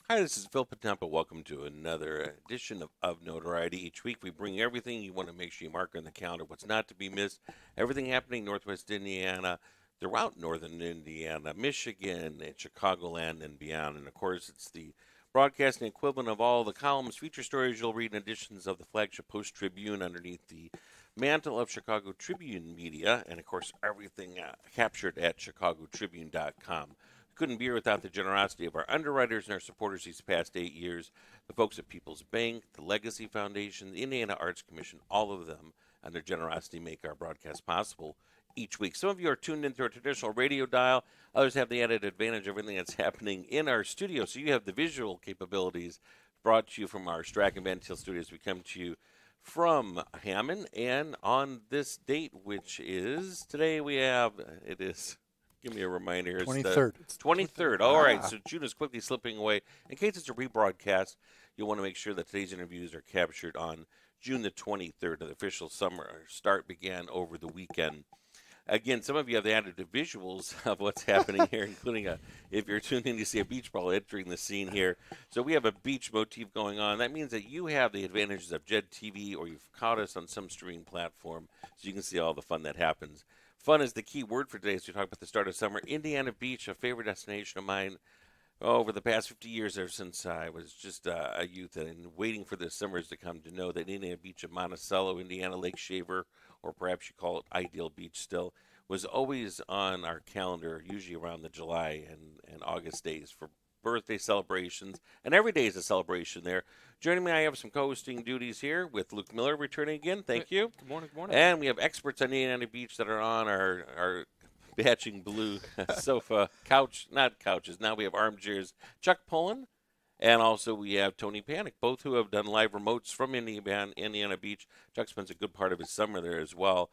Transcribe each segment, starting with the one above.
Hi, this is Phil Potempa. Welcome to another edition of Notoriety. Each week we bring everything you want to make sure you mark on the calendar, what's not to be missed, everything happening Northwest Indiana, throughout Northern Indiana, Michigan, and Chicagoland and beyond. And, of course, it's the broadcasting equivalent of all the columns, feature stories you'll read in editions of the flagship Post-Tribune underneath the mantle of Chicago Tribune Media, and, of course, everything captured at chicagotribune.com. Couldn't be here without the generosity of our underwriters and our supporters these past 8 years, the folks at People's Bank, the Legacy Foundation, the Indiana Arts Commission, all of them, and their generosity make our broadcast possible each week. Some of you are tuned in through a traditional radio dial. Others have the added advantage of everything that's happening in our studio. So you have the visual capabilities brought to you from our Strachan Van Til studios. We come to you from Hammond, and on this date, which is today, we have, it is... Give me a reminder. It's 23rd. It's 23rd. All right, so June is quickly slipping away. In case it's a rebroadcast, you'll want to make sure that today's interviews are captured on June the 23rd. The official summer start began over the weekend. Again, some of you have the added visuals of what's happening here, including if you're tuned in, you see a beach ball entering the scene here. So we have a beach motif going on. That means that you have the advantages of Jed TV, or you've caught us on some streaming platform, so you can see all the fun that happens. Fun is the key word for today as we talk about the start of summer. Indiana Beach, a favorite destination of mine over the past 50 years, ever since I was just a youth and waiting for the summers to come, to know that Indiana Beach of Monticello, Indiana, Lake Shafer, or perhaps you call it Ideal Beach still, was always on our calendar, usually around the July and August days for birthday celebrations, and every day is a celebration there. Joining me, I have some co-hosting duties here with Luke Miiller returning again. Thank you. Good morning. Good morning. And we have experts on Indiana Beach that are on our batching blue sofa couch, not couches. Now we have armchairs. Chuck Pullen, and also we have Tony Panek, both who have done live remotes from Indiana Beach. Chuck spends a good part of his summer there as well.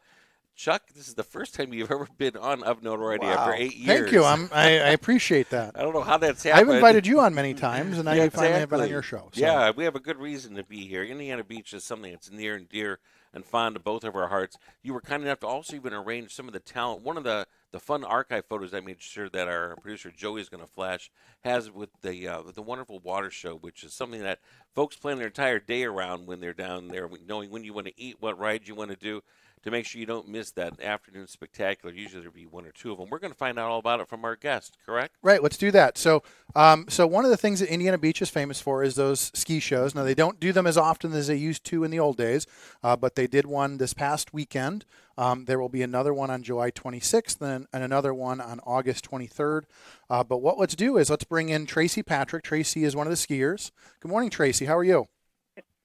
Chuck, this is the first time you've ever been on Of Notoriety after 8 years. Thank you. I appreciate that. I don't know how that's happened. I've invited you on many times, and now Yeah, you finally have exactly. been on your show. So. Yeah, we have a good reason to be here. Indiana Beach is something that's near and dear and fond to both of our hearts. You were kind enough to also even arrange some of the talent. One of the fun archive photos I made sure that our producer Joey is going to flash has with the wonderful water show, which is something that folks plan their entire day around when they're down there, knowing when you want to eat, what rides you want to do, to make sure you don't miss that afternoon spectacular. Usually there'll be one or two of them. We're going to find out all about it from our guest, correct? Right, let's do that. So one of the things that Indiana Beach is famous for is those ski shows. Now, they don't do them as often as they used to in the old days, but they did one this past weekend. There will be another one on July 26th and another one on August 23rd. But what let's do is let's bring in Tracy Patrick. Tracy is one of the skiers. Good morning, Tracy. How are you?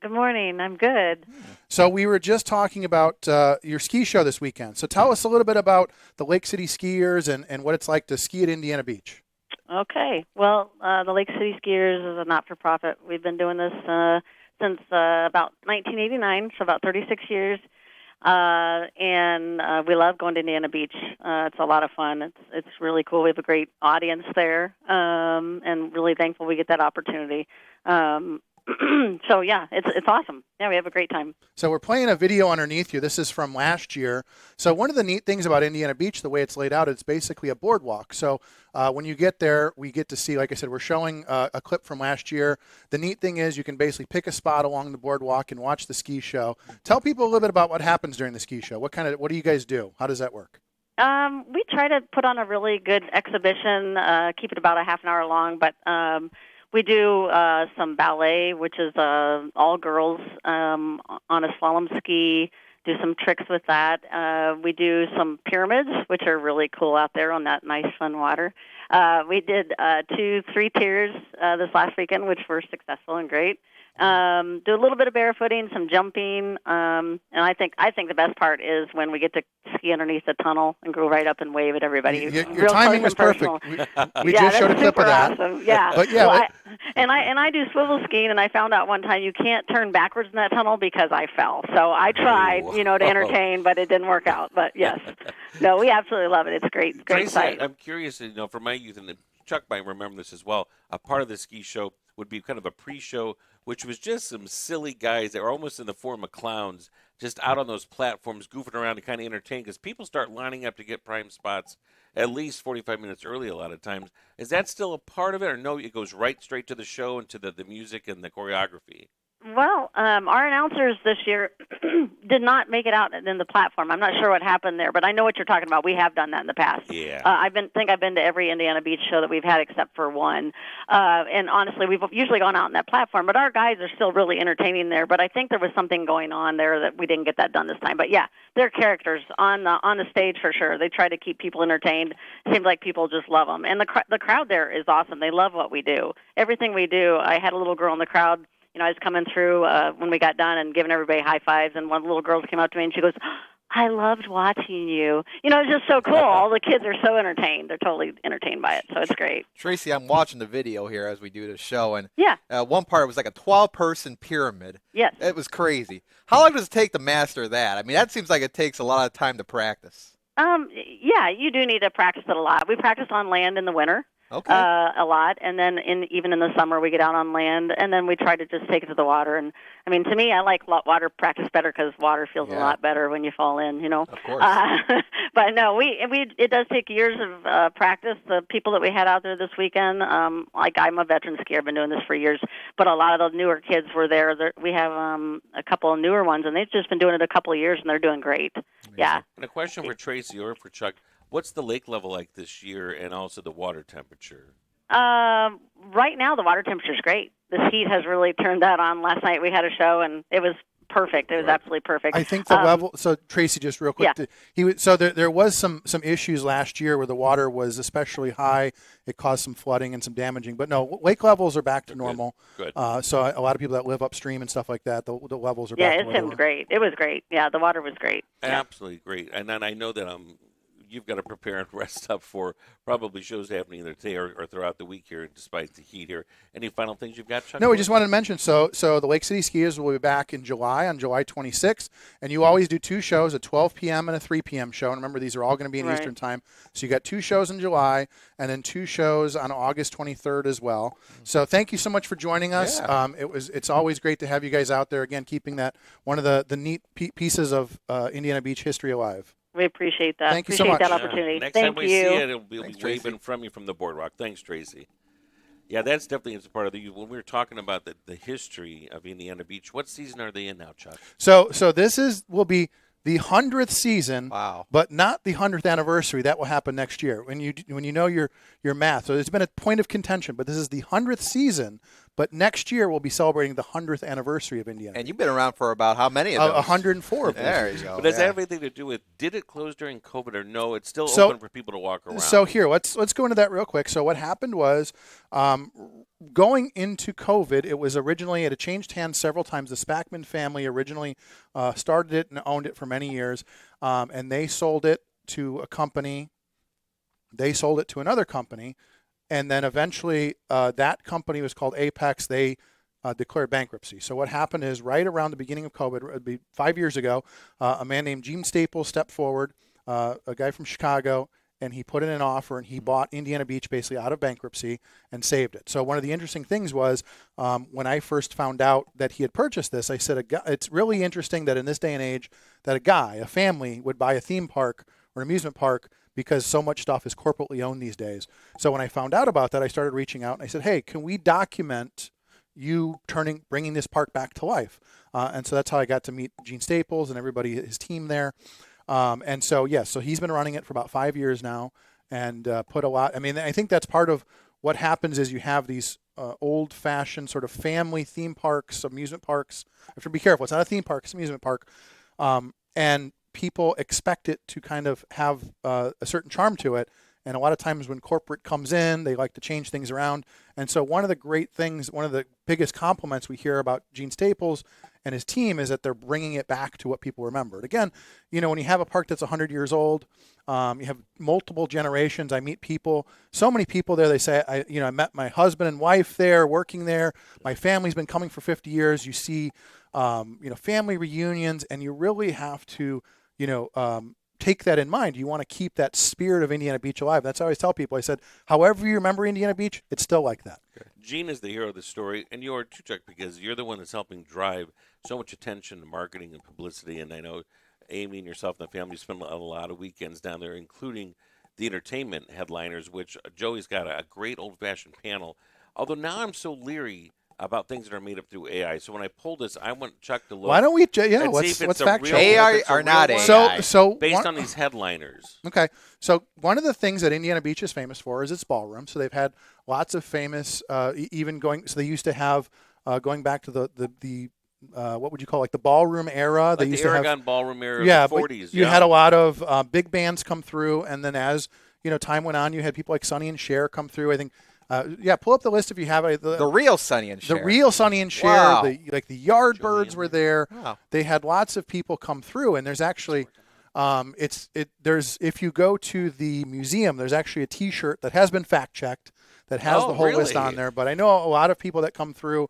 Good morning. I'm good. So we were just talking about your ski show this weekend. So tell us a little bit about the Lake City Skiers and what it's like to ski at Indiana Beach. Okay. Well, the Lake City Skiers is a not-for-profit. We've been doing this since about 1989, so about 36 years. And we love going to Indiana Beach. It's a lot of fun. It's really cool. We have a great audience there, and really thankful we get that opportunity. So, yeah, it's awesome. Yeah, we have a great time. So we're playing a video underneath you. This is from last year. So one of the neat things about Indiana Beach, the way it's laid out, it's basically a boardwalk. So when you get there, we get to see, like I said, we're showing a clip from last year. The neat thing is you can basically pick a spot along the boardwalk and watch the ski show. Tell people a little bit about what happens during the ski show. What do you guys do? How does that work? We try to put on a really good exhibition, keep it about a half an hour long, but We do some ballet, which is all girls on a slalom ski. Do some tricks with that. We do some pyramids, which are really cool out there on that nice, fun water. We did 2-3 tiers this last weekend, which were successful and great. Do a little bit of barefooting, some jumping, and I think the best part is when we get to ski underneath the tunnel and go right up and wave at everybody. Your timing was perfect. We just showed a clip of that. Awesome. Yeah, but yeah, well, I do swivel skiing, and I found out one time you can't turn backwards in that tunnel because I fell. So I tried, to entertain, but it didn't work out. But yes, no, we absolutely love it. It's great Tracy, sight. I'm curious, from my youth, and Chuck might remember this as well. A part of the ski show would be kind of a pre-show, which was just some silly guys that were almost in the form of clowns, just out on those platforms goofing around to kind of entertain, because people start lining up to get prime spots at least 45 minutes early a lot of times. Is that still a part of it, or no, it goes right straight to the show and to the music and the choreography? Well, our announcers this year did not make it out in the platform. I'm not sure what happened there, but I know what you're talking about. We have done that in the past. Yeah. I've been to every Indiana Beach show that we've had except for one. And honestly, we've usually gone out on that platform, but our guys are still really entertaining there. But I think there was something going on there that we didn't get that done this time. But yeah, they're characters on the stage for sure. They try to keep people entertained. Seems like people just love them. And the crowd there is awesome. They love what we do. Everything we do. I had a little girl in the crowd. I was coming through when we got done and giving everybody high fives, and one of the little girls came up to me and she goes, "I loved watching you." It's just so cool. All the kids are so entertained. They're totally entertained by it, so it's great. Tracy, I'm watching the video here as we do the show, and yeah, one part was like a 12-person pyramid. Yes. It was crazy. How long does it take to master that? I mean, that seems like it takes a lot of time to practice. Yeah, you do need to practice it a lot. We practice on land in the winter. Okay. A lot, and then even in the summer we get out on land, and then we try to just take it to the water. And I mean, to me, I like water practice better because water feels a lot better when you fall in. Of course. But no, it does take years of practice. The people that we had out there this weekend, like I'm a veteran skier, I've been doing this for years, but a lot of the newer kids were there. We have a couple of newer ones, and they've just been doing it a couple of years, and they're doing great. Amazing. Yeah. And a question for Tracy or for Chuck. What's the lake level like this year, and also the water temperature? Right now, the water temperature is great. This heat has really turned that on. Last night we had a show, and it was perfect. It was absolutely perfect. I think the level. So Tracy, just real quick, yeah. There was some issues last year where the water was especially high. It caused some flooding and some damaging. But no, lake levels are back to normal. Good. So a lot of people that live upstream and stuff like that, the levels are back to normal. Yeah, it seemed great. It was great. Yeah, the water was great. Absolutely great. And then I know that you've got to prepare and rest up for probably shows happening either today or throughout the week here, despite the heat here. Any final things you've got, Chuck? No, we just wanted to mention, so the Lake City Skiers will be back in July, on July 26th, and you always do 2 shows, a 12 p.m. and a 3 p.m. show. And remember, these are all going to be in Eastern time. So you got 2 shows in July, and then 2 shows on August 23rd as well. So thank you so much for joining us. Yeah. It's always great to have you guys out there, again, keeping that one of the neat pieces of Indiana Beach history alive. We appreciate that. Thank you so much. That opportunity. Next Thank time we you. see it, we'll be Thanks, waving from you from the boardwalk. Thanks, Tracy. Yeah, that's definitely a part of when we were talking about the history of Indiana Beach. What season are they in now, Chuck? So this will be the 100th season, Wow. but not the 100th anniversary. That will happen next year when you know your math. So it's been a point of contention, but this is the 100th season. But next year we'll be celebrating the 100th anniversary of Indiana. And you've been around for about how many of those? 104. There you go. But does that have anything to do with, did it close during COVID or no? It's still open for people to walk around. So here, let's go into that real quick. So what happened was, going into COVID, it had changed hands several times. The Spackman family originally started it and owned it for many years, and they sold it to a company. They sold it to another company, and then eventually that company was called Apex. They declared bankruptcy. So what happened is, right around the beginning of COVID, it'd be 5 years ago, a man named Gene Staples stepped forward, a guy from Chicago, and he put in an offer, and he bought Indiana Beach basically out of bankruptcy and saved it. So one of the interesting things was, when I first found out that he had purchased this, I said, it's really interesting that in this day and age that a family would buy a theme park or an amusement park, because so much stuff is corporately owned these days. So when I found out about that, I started reaching out, and I said, hey, can we document you bringing this park back to life? And so that's how I got to meet Gene Staples and everybody, his team there. And so, yes, so he's been running it for about 5 years now, and put a lot. I mean, I think that's part of what happens is you have these old-fashioned sort of family theme parks, amusement parks. I have to be careful. It's not a theme park; it's an amusement park, and people expect it to kind of have a certain charm to it. And a lot of times when corporate comes in, they like to change things around. And so one of the great things, one of the biggest compliments we hear about Gene Staples and his team is that they're bringing it back to what people remembered. Again, when you have a park that's 100 years old, you have multiple generations. I meet people, so many people there. They say, I met my husband and wife there, working there. My family's been coming for 50 years. You see, family reunions, and you really have to, take that in mind. You want to keep that spirit of Indiana Beach alive. That's how I always tell people. I said, however you remember Indiana Beach, it's still like that. Gene is the hero of the story, and you are too, Chuck, because you're the one that's helping drive so much attention to marketing and publicity. And I know Amy and yourself and the family spend a lot of weekends down there, including the entertainment headliners, which Joey's got a great old-fashioned panel. Although now I'm so leery about things that are made up through AI. So when I pulled this, I want Chuck to look. Why don't we? and see if Let's it's a fact real- check. AI if it's a or real not one AI? So based on these headliners. Okay, so one of the things that Indiana Beach is famous for is its ballroom. So they've had lots of famous, even going. So they used to have going back to the what would you call, like the ballroom era? Like They the used to Aragon have, Ballroom era yeah, of the but 40s. you had a lot of big bands come through, and then as time went on, you had people like Sonny and Cher come through. I think. Pull up the list if you have it. The real Sonny and Cher. The real Sonny and Cher, Wow. the Yardbirds were there. Wow. They had lots of people come through, and there's actually, there's if you go to the museum, there's actually a T-shirt that has been fact checked that has Oh, the whole list really? on there. But I know a lot of people that come through.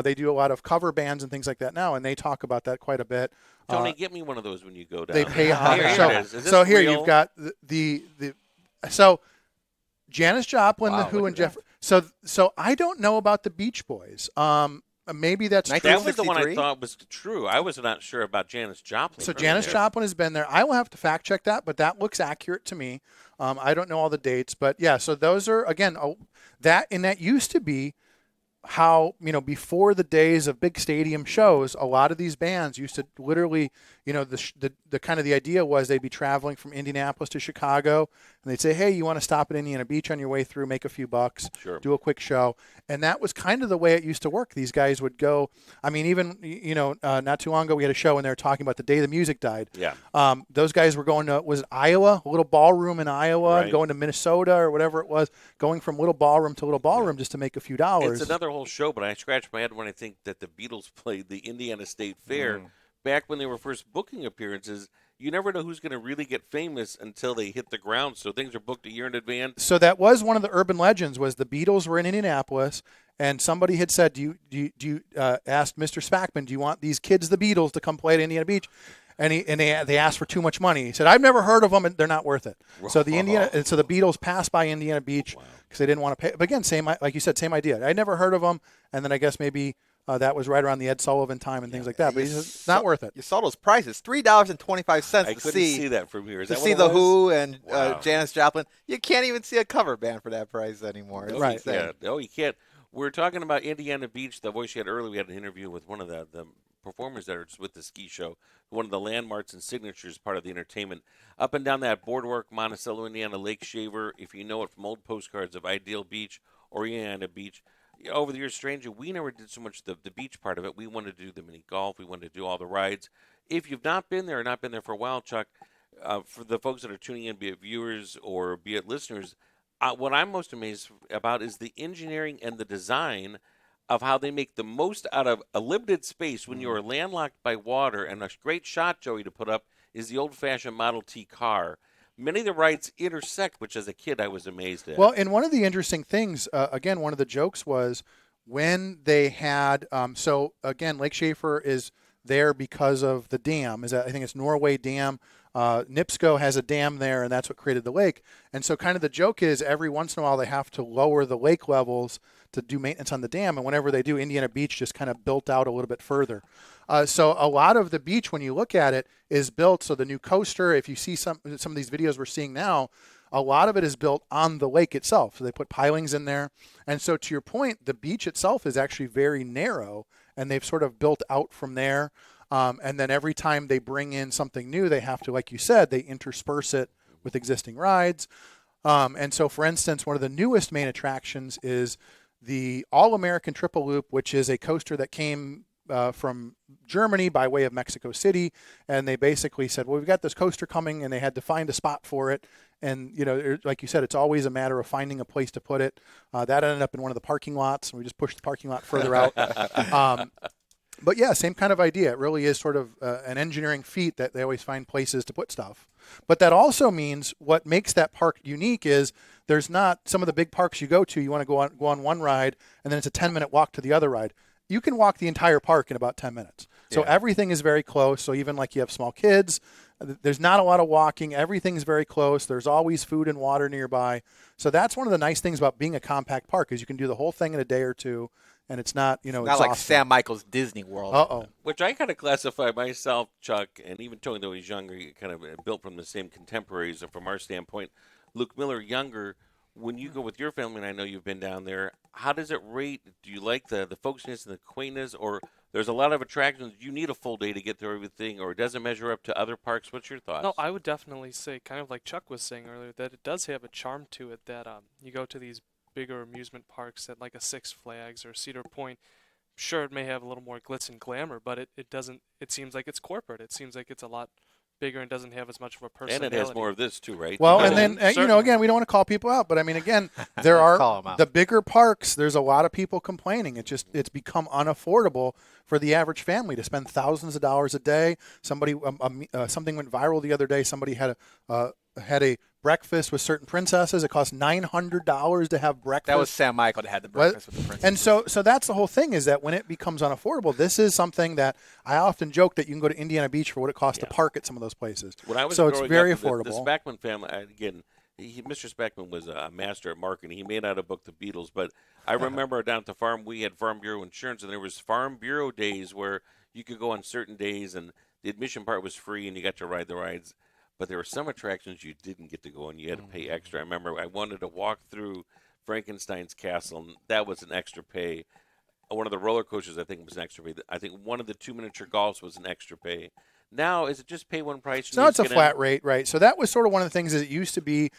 They do a lot of cover bands and things like that now, and they talk about that quite a bit. Tony, get me one of those when you go down. They pay Here homage. it is. Is this So here real? you've got the so Janis Joplin, Wow, the Who, look and at Jeff. So I don't know about the Beach Boys. Maybe that's true. That was the one I 1963? thought was true. I was not sure about Janis Joplin. So Janis Joplin has been there. I will have to fact check that, but that looks accurate to me. I don't know all the dates, but yeah. So those are again that used to be how before the days of big stadium shows, a lot of these bands used to literally the kind of the idea was they'd be traveling from Indianapolis to Chicago, and they'd say, hey, you want to stop at Indiana Beach on your way through, make a few bucks, Sure. do a quick show. And that was kind of the way it used to work. These guys would go, I mean, even not too long ago we had a show and they were talking about the day the music died. Yeah. Those guys were going to, was it Iowa, a little ballroom in Iowa, Right. and going to Minnesota or whatever it was, going from little ballroom to little ballroom just to make a few dollars. It's another whole show, but I scratch my head when I think that the Beatles played the Indiana State Fair back when they were first booking appearances. You never know who's going to really get famous until they hit the ground, so things are booked a year in advance. So that was one of the urban legends, was the Beatles were in Indianapolis, and somebody had said, asked Mr. Spackman, do you want these kids, the Beatles, to come play at Indiana Beach? And they asked for too much money. He said, I've never heard of them, and they're not worth it. So the Beatles passed by Indiana Beach because they didn't want to pay. But again, like you said, same idea. I never heard of them, and then I guess maybe that was right around the Ed Sullivan time and things like that. But he said, it's not worth it. You saw those prices, $3.25 I to couldn't see see that from here. Is to that see what the it was? Who and Wow. Janis Joplin. You can't even see a cover band for that price anymore. It's Right. insane. Yeah. No, you can't. We're talking about Indiana Beach. The voice you had earlier, we had an interview with one of the performers that are with the ski show, one of the landmarks and signatures, part of the entertainment. Up and down that boardwalk, Monticello, Indiana, Lake Shafer, if you know it from old postcards of Ideal Beach or Indiana Beach. Over the years, stranger, we never did so much the beach part of it. We wanted to do the mini golf. We wanted to do all the rides. If you've not been there or not been there for a while, Chuck, for the folks that are tuning in, be it viewers or be it listeners, what I'm most amazed about is the engineering and the design of how they make the most out of a limited space when you are landlocked by water. And a great shot, Joey, to put up is the old-fashioned Model T car. Many of the rides intersect, which as a kid I was amazed at. Well, and one of the interesting things, again, one of the jokes was when they had, so again, Lake Shafer is there because of the dam. I think it's Norway Dam. NIPSCO has a dam there, and that's what created the lake. And so kind of the joke is every once in a while they have to lower the lake levels to do maintenance on the dam. And whenever they do, Indiana Beach just kind of built out a little bit further. So a lot of the beach, when you look at it, is built. So the new coaster, if you see some of these videos we're seeing now, a lot of it is built on the lake itself. So they put pilings in there. And so to your point, the beach itself is actually very narrow, and they've sort of built out from there. And then every time they bring in something new, they have to, like you said, they intersperse it with existing rides. And so, for instance, one of the newest main attractions is the All-American Triple Loop, which is a coaster that came from Germany by way of Mexico City, and they basically said, well, we've got this coaster coming, and they had to find a spot for it. And, like you said, it's always a matter of finding a place to put it. That ended up in one of the parking lots, and we just pushed the parking lot further out. But yeah, same kind of idea. It really is sort of an engineering feat that they always find places to put stuff. But that also means what makes that park unique is there's not some of the big parks you go to, you want to go on one ride, and then it's a 10-minute walk to the other ride. You can walk the entire park in about 10 minutes. So everything is very close. So even like you have small kids, there's not a lot of walking. Everything's very close. There's always food and water nearby. So that's one of the nice things about being a compact park is you can do the whole thing in a day or two, and it's not, it's not like Sam Michael's Disney World. Uh-oh. Which I kind of classify myself, Chuck, and even Tony, though he's younger, he kind of built from the same contemporaries. And from our standpoint, Luke Miller, younger, when you go with your family, and I know you've been down there, how does it rate? Do you like the folksiness and the quaintness, or there's a lot of attractions? You need a full day to get through everything, or it doesn't measure up to other parks? What's your thoughts? No, I would definitely say, kind of like Chuck was saying earlier, that it does have a charm to it that you go to these bigger amusement parks at like a Six Flags or Cedar Point. Sure, it may have a little more glitz and glamour, but it doesn't. It seems like it's corporate. It seems like it's a lot bigger and doesn't have as much of a personality. And it has more of this too, right? Well, and then, again, we don't want to call people out, but I mean, again, there are the bigger parks. There's a lot of people complaining. It's become unaffordable for the average family to spend thousands of dollars a day. Something went viral the other day. Somebody had a breakfast with certain princesses. It cost $900 to have breakfast. That was Sam Michael that had the breakfast with the princesses. And so that's the whole thing is that when it becomes unaffordable, this is something that I often joke that you can go to Indiana Beach for what it costs to park at some of those places. When I was so it's very up, affordable. The Spackman family, again, Mr. Spackman was a master at marketing. He may not have booked the Beatles, but I remember down at the farm, we had Farm Bureau insurance, and there was Farm Bureau days where you could go on certain days, and the admission part was free, and you got to ride the rides. But there were some attractions you didn't get to go on. You had to pay extra. I remember I wanted to walk through Frankenstein's castle, and that was an extra pay. One of the roller coasters, I think, was an extra pay. I think one of the 2 miniature golfs was an extra pay. Now, is it just pay one price? So it's a flat rate, right? So that was sort of one of the things that it used to be,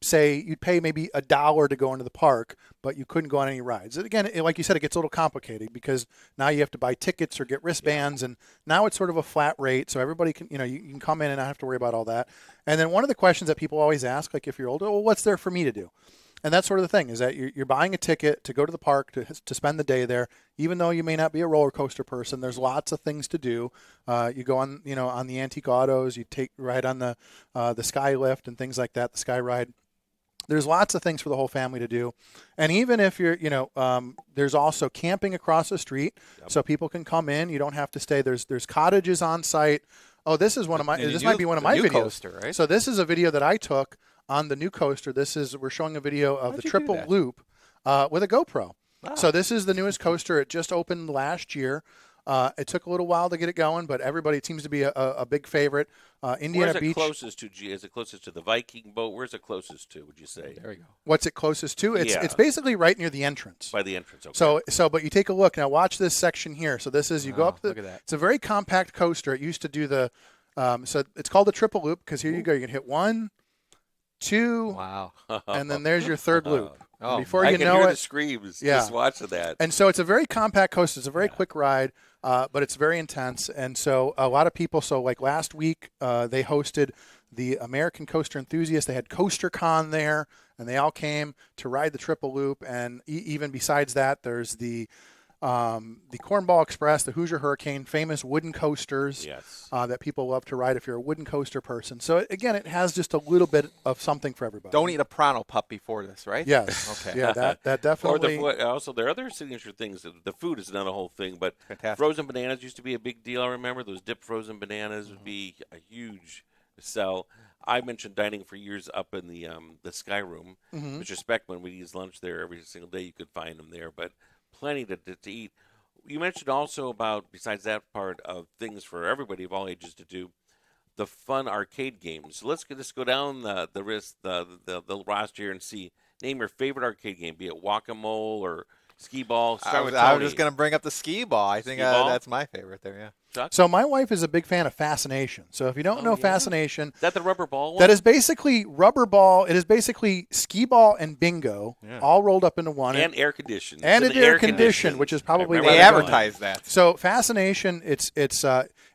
say, you'd pay maybe $1 to go into the park, but you couldn't go on any rides. And again, like you said, it gets a little complicated because now you have to buy tickets or get wristbands, and now it's sort of a flat rate, so everybody can, you can come in and not have to worry about all that. And then one of the questions that people always ask, like if you're older, well, what's there for me to do? And that's sort of the thing, is that you're buying a ticket to go to the park to spend the day there. Even though you may not be a roller coaster person, there's lots of things to do. You go on, on the antique autos, you ride on the sky lift and things like that, the sky ride. There's lots of things for the whole family to do. And even if you're, there's also camping across the street, so people can come in. You don't have to stay. There's cottages on site. Oh, this is might be one of my videos. Coaster, right? So this is a video that I took on the new coaster. We're showing a video of the triple loop with a GoPro. Wow. So this is the newest coaster. It just opened last year. It took a little while to get it going, but it seems to be a big favorite. Indiana Beach. Where's it closest to? Is it closest to the Viking boat? Where's it closest to, would you say? There we go. What's it closest to? It's basically right near the entrance. By the entrance, okay. So, but you take a look. Now watch this section here. So this is, you go up look at that. It's a very compact coaster. It used to do so it's called the triple loop because here you go. You can hit 1, 2, wow, and then there's your third loop. Oh, before I you can know hear it, the screams just watching that. And so it's a very compact coaster. It's a very quick ride, but it's very intense. And so a lot of people, like last week, they hosted the American Coaster Enthusiasts. They had CoasterCon there, and they all came to ride the triple loop. And even besides that, there's the Cornball Express, the Hoosier Hurricane, famous wooden coasters that people love to ride if you're a wooden coaster person. So, again, it has just a little bit of something for everybody. Don't eat a Pronto Pup before this, right? Yes. Okay. Yeah, that definitely. Also, there are other signature things. The food is not a whole thing, but fantastic. Frozen bananas used to be a big deal. I remember those dipped frozen bananas would be a huge sell. I mentioned dining for years up in the Sky Room. Mr. Speckman, we use lunch there every single day. You could find them there, but plenty to eat. You mentioned also about, besides that part of things for everybody of all ages to do, the fun arcade games. So let's just go down the roster here and name your favorite arcade game, be it Whack-A-Mole or Skee ball. I Start was, with I Tony. was just going to bring up the skee ball. I think Skee ball? that's my favorite there, yeah. Chuck? So my wife is a big fan of Fascination. So if you don't know yeah? Fascination, Is that the rubber ball one? that is basically rubber ball. It is basically skee ball and bingo all rolled up into one. and air conditioned. And It's it's in the air conditioned, which is probably I why They remember they're that doing advertise that. So Fascination, it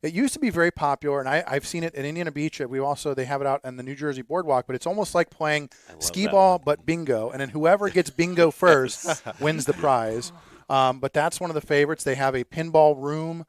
used to be very popular, and I've seen it in Indiana Beach. They have it out on the New Jersey Boardwalk, but it's almost like playing skee that ball but bingo, and then whoever gets bingo first wins the prize. But that's one of the favorites. They have a pinball room.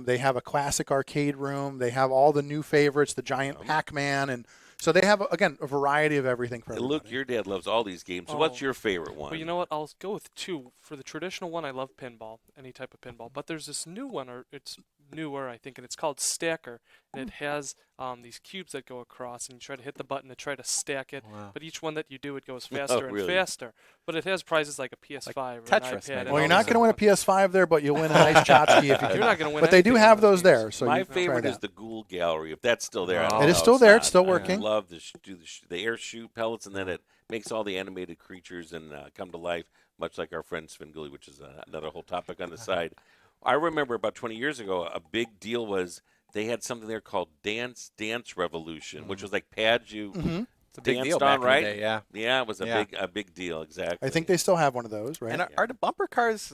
They have a classic arcade room. They have all the new favorites, the giant Pac-Man, and so they have again a variety of everything for everybody. Luke, your dad loves all these games. So what's your favorite one? Well, you know what? I'll go with two. For the traditional one, I love pinball, any type of pinball. But there's this new one, or it's newer, I think, and it's called Stacker. And it has these cubes that go across, and you try to hit the button to try to stack it. Wow. But each one that you do, it goes faster and really? faster. But it has prizes like a PS5 or Tetris, an iPad. maybe. and Well, all you're not these going to win a other ones. PS5 there, but you'll win a nice tchotchke if you You're do. not going to win But they do anything in have those those games. there, so My you can favorite try is that. the Ghoul Gallery. If that's still there, I don't It know. is still there. It's still not. working. I love to do the air shoot pellets, and then it makes all the animated creatures and come to life, much like our friend Svengoolie, which is another whole topic on the side. I remember about 20 years ago, a big deal was they had something there called Dance Revolution, which was like pads you It's a big danced deal on, back in the right? day, yeah. Yeah, it was Yeah. a big deal, exactly. I think they still have one of those, right? And are the bumper cars,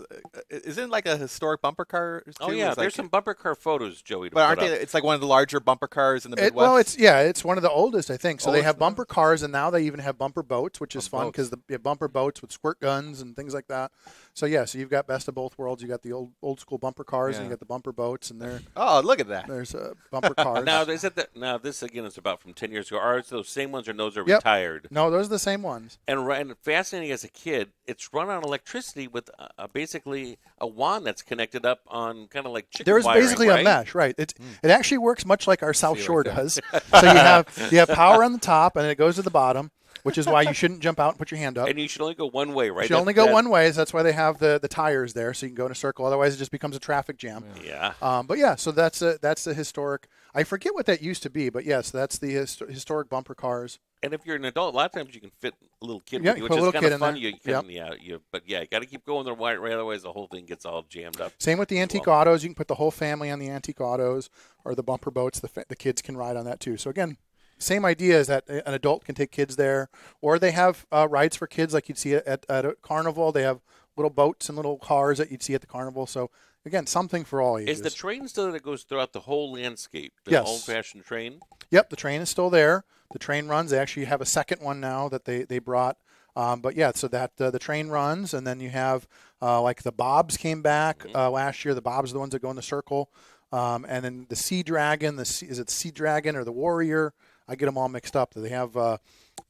isn't it like a historic bumper car too? Oh yeah, It's there's like, some bumper car photos, Joey. To but aren't put they, up. it's like one of the larger bumper cars in the Midwest? Well, it's one of the oldest, I think. So they Oldest have one? bumper cars, and now they even have bumper boats, which is fun boats. because the bumper boats with squirt guns and things like that. So so you've got best of both worlds. You got the old school bumper cars, and Yeah. you got the bumper boats, and Oh, look at that. there's bumper cars. Now this again is about from 10 years ago. Are those same ones or those are Yep. retired? No, those are the same ones. And fascinating as a kid, it's run on electricity with basically a wand that's connected up on kind of like chicken There's wiring, basically right? a mesh, right? It actually works much like our South See Shore right there. does. So you have power on the top, and it goes to the bottom, which is why you shouldn't jump out and put your hand up. And you should only go one way, right? You should only go one way, so that's why they have the tires there, so you can go in a circle. Otherwise, it just becomes a traffic jam. Yeah. But yeah, so that's the historic. I forget what that used to be, but yes, that's the historic bumper cars. And if you're an adult, a lot of times you can fit a little kid Yeah, with you, you which put a is little kind kid of in fun. there. You can, you got to keep going the right way, otherwise the whole thing gets all jammed up. Same with the antique autos. You can put the whole family on the antique autos or the bumper boats. The kids can ride on that too. So again, same idea is that an adult can take kids there, or they have rides for kids like you'd see at a carnival. They have little boats and little cars that you'd see at the carnival. So again, something for all ages. Is the train still that goes throughout the whole landscape? The Yes. old-fashioned train? Yep, the train is still there. The train runs. They actually have a second one now that they brought. But yeah, so that the train runs, and then you have like the Bobs came back last year. The Bobs are the ones that go in the circle, and then the Sea Dragon. Is it Sea Dragon or the Warrior? I get them all mixed up. They have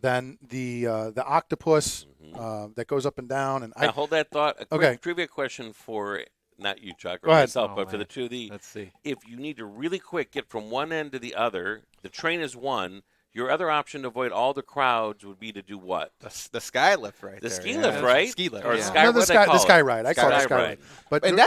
then the octopus that goes up and down. And Now, hold that thought. A quick Okay. trivia question for not you, Chuck, or Go ahead. myself, Oh, but for man. the two of the. Let's see. If you need to really quick get from one end to the other, the train is one. Your other option to avoid all the crowds would be to do what? The sky lift right The there. ski yeah. lift, right? Ski lift. Or yeah. sky- no, what the do they sky call the sky it? ride. I call it Sky sky ride. ride. But And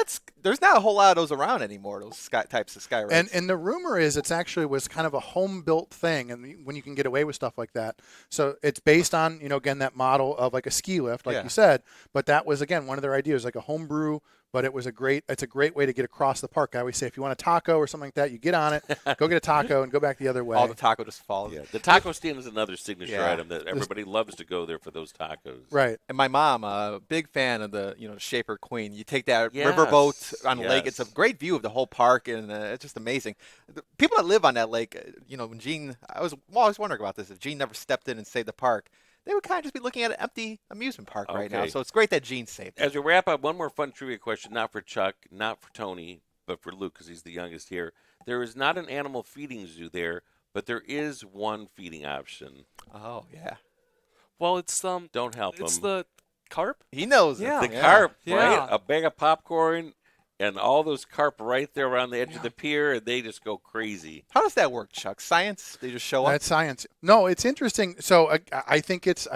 there's not a whole lot of those around anymore. Those types of sky rides. And the rumor is it's actually was kind of a home built thing, and when you can get away with stuff like that. So it's based on again that model of like a ski lift, like Yeah. you said. But that was again one of their ideas, like a homebrew. But it's a great way to get across the park. I always say if you want a taco or something like that, you get on it, go get a taco, and go back the other way. all the taco just falls. Yeah, the taco stand is another signature Yeah. item that everybody loves to go there for those tacos. Right. And my mom, a big fan of the Shafer Queen. You take that Yes, riverboat on the lake. It's a yes. great view of the whole park, and it's just amazing. The people that live on that lake, when Gene, I was always wondering about this. If Gene never stepped in and saved the park, they would kind of just be looking at an empty amusement park right now. Okay. So it's great that Gene saved it. As we wrap up, one more fun trivia question, not for Chuck, not for Tony, but for Luke, because he's the youngest here. There is not an animal feeding zoo there, but there is one feeding option. Oh yeah, Well, it's Don't help it's him. the carp. he knows. Yeah. it. The carp, Yeah. right? A bag of popcorn and all those carp right there around the edge of the pier, and they just go crazy. How does that work, Chuck? Science? They just show up? That's science. No, it's interesting. So I think it's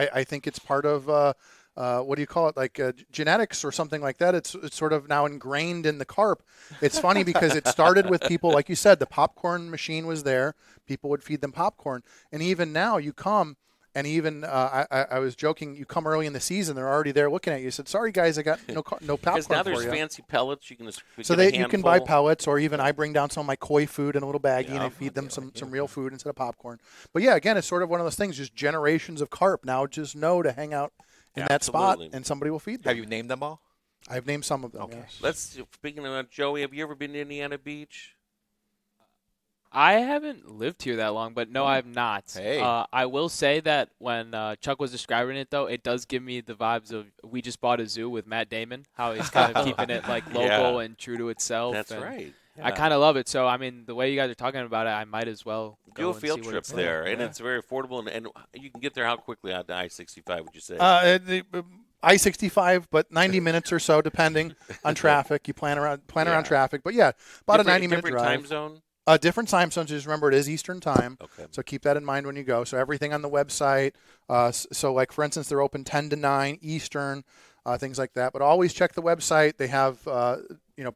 part of what do you call it, like genetics or something like that. It's sort of now ingrained in the carp. It's funny because it started with people, like you said, the popcorn machine was there. People would feed them popcorn, and even now you come. And even I was joking. You come early in the season, they're already there looking at you. I said, "Sorry guys, I got no popcorn Because now for there's you." fancy pellets. You can just So get a you can buy handful. pellets, or even I bring down some of my koi food in a little baggie, and I feed them some real food instead of popcorn. But yeah, again, it's sort of one of those things. Just generations of carp now just know to hang out in that spot, Absolutely. and somebody will feed them. Have you named them all? I've named some of them. Okay. Yes. Speaking of Joey, have you ever been to Indiana Beach? I haven't lived here that long, but no, I have not. Hey. I will say that when Chuck was describing it, though, it does give me the vibes of We Just Bought a Zoo with Matt Damon, how he's kind of keeping it like local and true to itself. That's and right. I kind of love it. So, I mean, the way you guys are talking about it, I might as well Do go a and field see what trip it's like. there, and it's very affordable, and you can get there how quickly on I-65, would you say? I-65, but 90 minutes or so, depending on traffic. You plan around traffic, but yeah, about a 90-minute drive. Different time zone? Different time zones. Just remember, it is Eastern time. Okay. So keep that in mind when you go. So everything on the website. So like for instance, they're open 10 to 9 Eastern, things like that. But always check the website. They have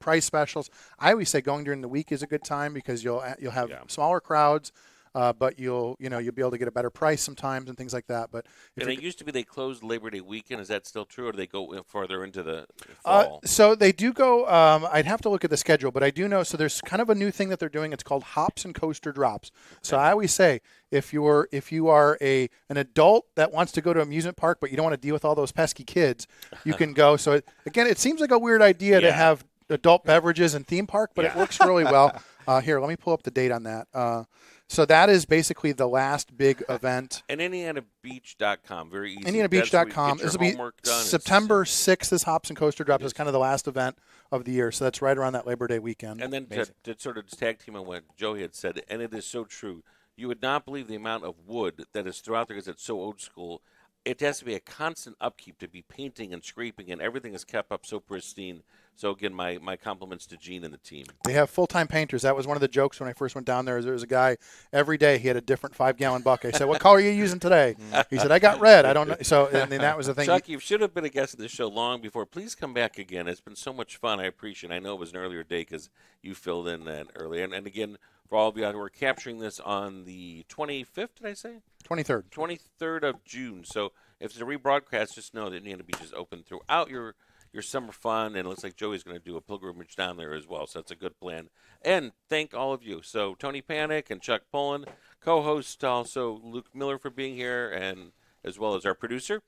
price specials. I always say going during the week is a good time because you'll have smaller crowds. But you'll be able to get a better price sometimes and things like that. But and it used to be they closed Labor Day weekend. Is that still true, or do they go farther into the fall? So they do go. I'd have to look at the schedule, but I do know. So there's kind of a new thing that they're doing. It's called hops and coaster drops. So I always say if you are an adult that wants to go to an amusement park, but you don't want to deal with all those pesky kids, you can go. So it seems like a weird idea to have adult beverages in theme park, but it works really well. Here, let me pull up the date on that. So that is basically the last big event. And IndianaBeach.com, very easy. IndianaBeach.com. This This will be September 6th is Hops and Coaster Drops. It's kind of the last event of the year. So that's right around that Labor Day weekend. And then to sort of tag team on what Joey had said, and it is so true, you would not believe the amount of wood that is throughout there because it's so old school. It has to be a constant upkeep to be painting and scraping, and everything is kept up so pristine. So, again, my compliments to Gene and the team. They have full-time painters. That was one of the jokes when I first went down there. There was a guy, every day he had a different 5-gallon bucket. I said, "What color are you using today?" He said, "I got red. I don't know." So, and then that was the thing. Chuck, you should have been a guest of this show long before. Please come back again. It's been so much fun. I appreciate it. I know it was an earlier day because you filled in that earlier. And again, for all of you out there, we're capturing this on the 25th, did I say? 23rd. 23rd of June. So if it's a rebroadcast, just know that Indiana Beach is open throughout your summer fun, and it looks like Joey's going to do a pilgrimage down there as well, so that's a good plan. And thank all of you. So Tony Panek and Chuck Pullen, co-host also Luke Miiller for being here, and as well as our producer.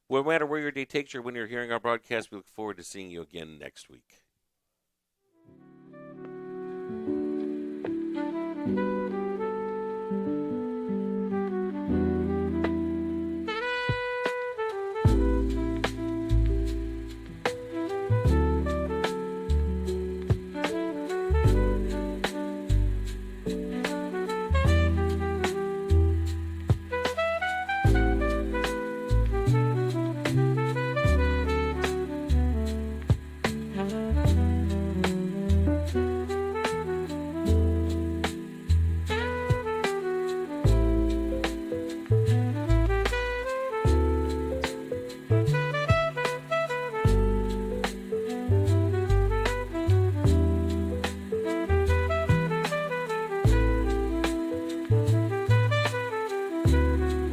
No matter where your day takes you or when you're hearing our broadcast, we look forward to seeing you again next week.